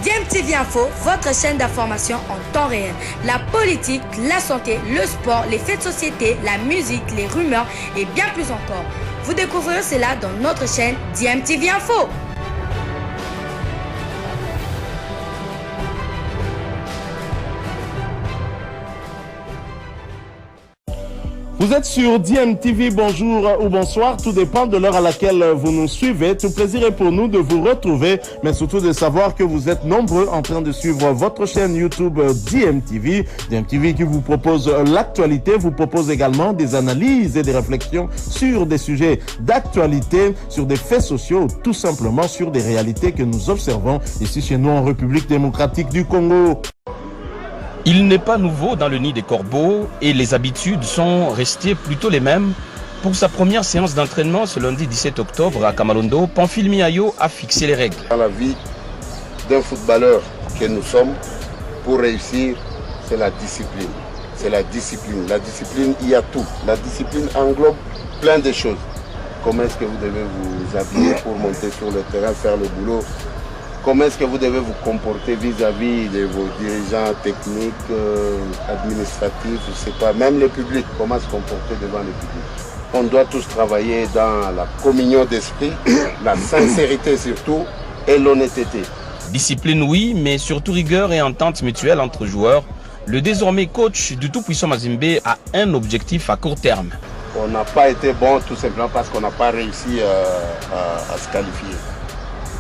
DMTV Info, votre chaîne d'information en temps réel. La politique, la santé, le sport, les faits de société, la musique, les rumeurs et bien plus encore. Vous découvrirez cela dans notre chaîne DMTV Info. Vous êtes sur DMTV, bonjour ou bonsoir, tout dépend de l'heure à laquelle vous nous suivez. Tout plaisir est pour nous de vous retrouver, mais surtout de savoir que vous êtes nombreux en train de suivre votre chaîne YouTube DMTV. DMTV qui vous propose l'actualité, vous propose également des analyses et des réflexions sur des sujets d'actualité, sur des faits sociaux, tout simplement sur des réalités que nous observons ici chez nous en République démocratique du Congo. Il n'est pas nouveau dans le nid des corbeaux et les habitudes sont restées plutôt les mêmes. Pour sa première séance d'entraînement ce lundi 17 octobre à Kamalondo, Pamphile Miayo a fixé les règles. Dans la vie d'un footballeur que nous sommes, pour réussir, c'est la discipline. C'est la discipline. La discipline, il y a tout. La discipline englobe plein de choses. Comment est-ce que vous devez vous habiller pour monter sur le terrain, faire le boulot? Comment est-ce que vous devez vous comporter vis-à-vis de vos dirigeants techniques, administratifs, je ne sais pas, même le public, comment se comporter devant le public. On doit tous travailler dans la communion d'esprit, la sincérité surtout et l'honnêteté. Discipline oui, mais surtout rigueur et entente mutuelle entre joueurs. Le désormais coach du tout-puissant Mazembe a un objectif à court terme. On n'a pas été bon tout simplement parce qu'on n'a pas réussi à se qualifier.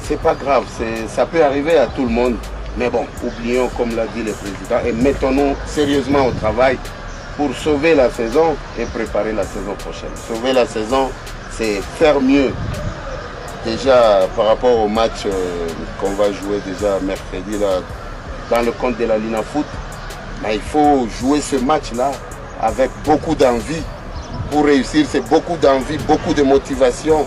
C'est pas grave, ça peut arriver à tout le monde. Mais bon, oublions comme l'a dit le président et mettons-nous sérieusement au travail pour sauver la saison et préparer la saison prochaine. Sauver la saison, c'est faire mieux. Déjà par rapport au match qu'on va jouer déjà mercredi là, dans le compte de la Lina Foot, il faut jouer ce match-là avec beaucoup d'envie. Pour réussir, c'est beaucoup d'envie, beaucoup de motivation.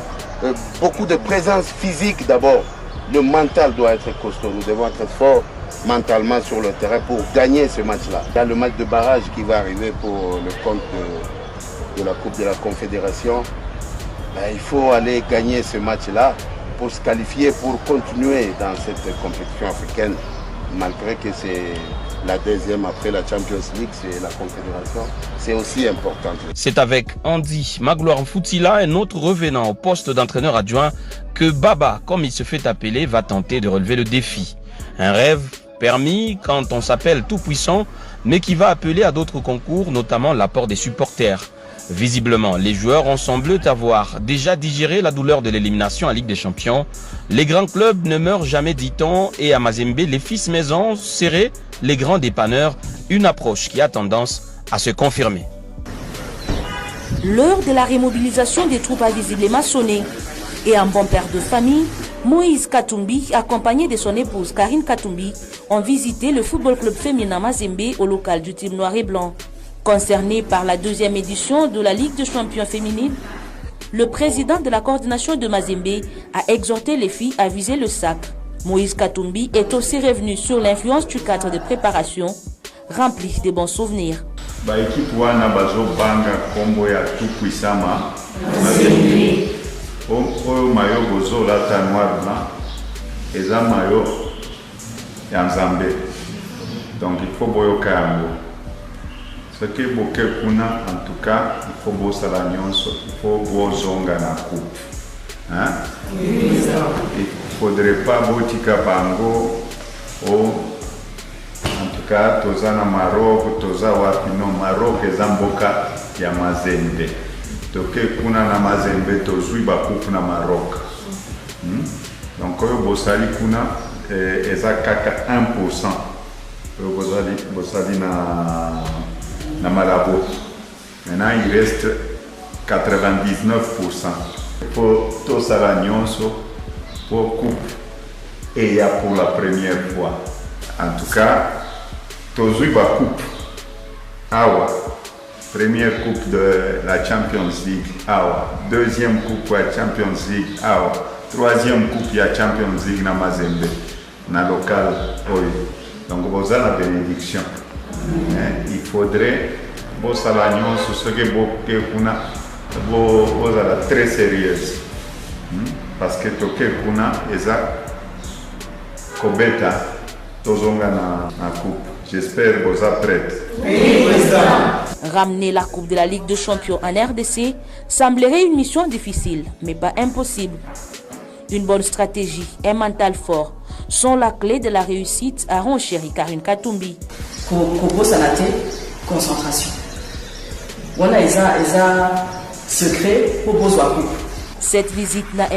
Beaucoup de présence physique d'abord. Le mental doit être costaud. Nous devons être forts mentalement sur le terrain pour gagner ce match-là. Il y a le match de barrage qui va arriver pour le compte de la Coupe de la Confédération. Il faut aller gagner ce match-là pour se qualifier, pour continuer dans cette compétition africaine. Malgré que c'est la deuxième après la Champions League, c'est la Confédération. C'est aussi important. C'est avec Andy Magloire Foutila, un autre revenant au poste d'entraîneur adjoint, que Baba, comme il se fait appeler, va tenter de relever le défi. Un rêve permis quand on s'appelle tout puissant, mais qui va appeler à d'autres concours, notamment l'apport des supporters. Visiblement, les joueurs ont semblé avoir déjà digéré la douleur de l'élimination en Ligue des Champions. Les grands clubs ne meurent jamais, dit-on, et à Mazembe, les fils maison seraient les grands dépanneurs, une approche qui a tendance à se confirmer. L'heure de la remobilisation des troupes a visiblement sonné. Et un bon père de famille, Moïse Katumbi, accompagné de son épouse Karine Katumbi, ont visité le football club féminin Mazembe au local du team noir et blanc. Concerné par la deuxième édition de la Ligue des champions féminine, le président de la coordination de Mazembe a exhorté les filles à viser le sacre. Moïse Katumbi est aussi revenu sur l'influence du cadre de préparation, rempli de bons souvenirs. Équipe wana bazo banga kombo ya tout puissant Mazembe. Oyo mayo bozo la noir blanc, eza mayo ya Nzambe. Donc il faut boyoka yango. Ce qui est beaucoup kuna, en tout cas, il faut bosser la nyonso, il faut bozonga na coupe. Hein? Il ne faudrait pas botika bango en tout cas, toza na Maroc, toza wapino Maroc ezamboka ya Mazembe. Toke kuna na Mazembe tozui ba coupe na Maroc. Donc oyo bosali kuna eza kaka 1%. Oyo bosali na Malabo. Maintenant, il reste 99%. Pour tout ça, pour coupe. Et il y a pour la première fois. En tout cas, tous les coupe. Awa. Première coupe de la Champions League. Awa. Deuxième coupe de la Champions League. Awa. Troisième coupe de la Champions League na Mazembe. Na local. Oui. Donc, vous avez la bénédiction. Il faudrait que vous soyez très sérieuse. Parce que toke kuna eza kobeta tozonga na coupe. J'espère que vous êtes prêts. Oui, président. Ramener la Coupe de la Ligue des Champions en RDC semblerait une mission difficile, mais pas impossible. Une bonne stratégie et un mental fort sont la clé de la réussite à renchérir Karine Katumbi. Pour santé, concentration. On a un secret pour besoin coupe. Cette visite n'a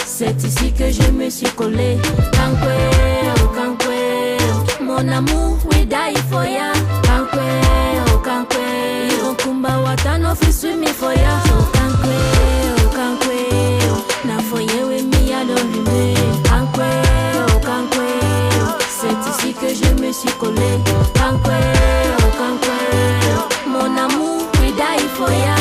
c'est ici que je me suis collé. Mon amour, we die for ya. Kumba watano fisu mi for ya. Na for you with me, I don't remain. C'est ici que je me suis collé. Mon amour, we die for ya.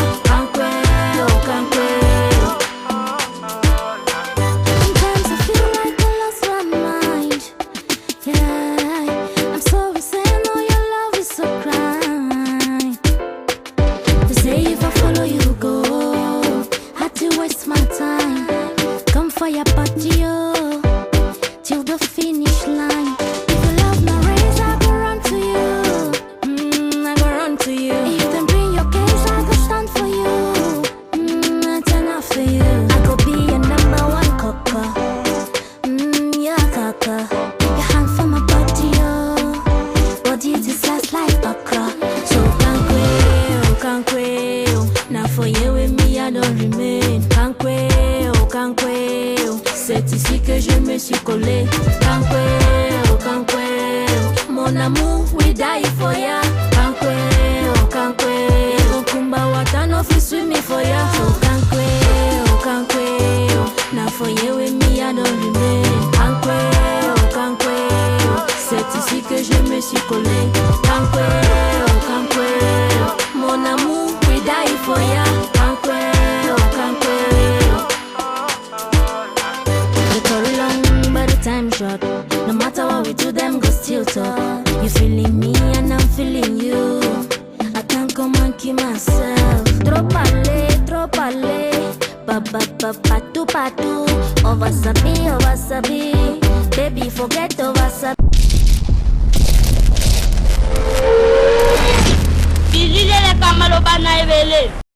C'est ici que je me suis collé. Mon amour, we die for ya. Kumba watano fisu mi for ya. Na for you with me, I don't remain. C'est ici que je me suis collé. Mon amour, we die for ya. Time short. No matter what we do, them go still talk. You feeling me and I'm feeling you. I can't come and keep myself. Trop parler. Patu. Ovasabi. Baby, forget ovasabi. Bilile le kamalo bana evele.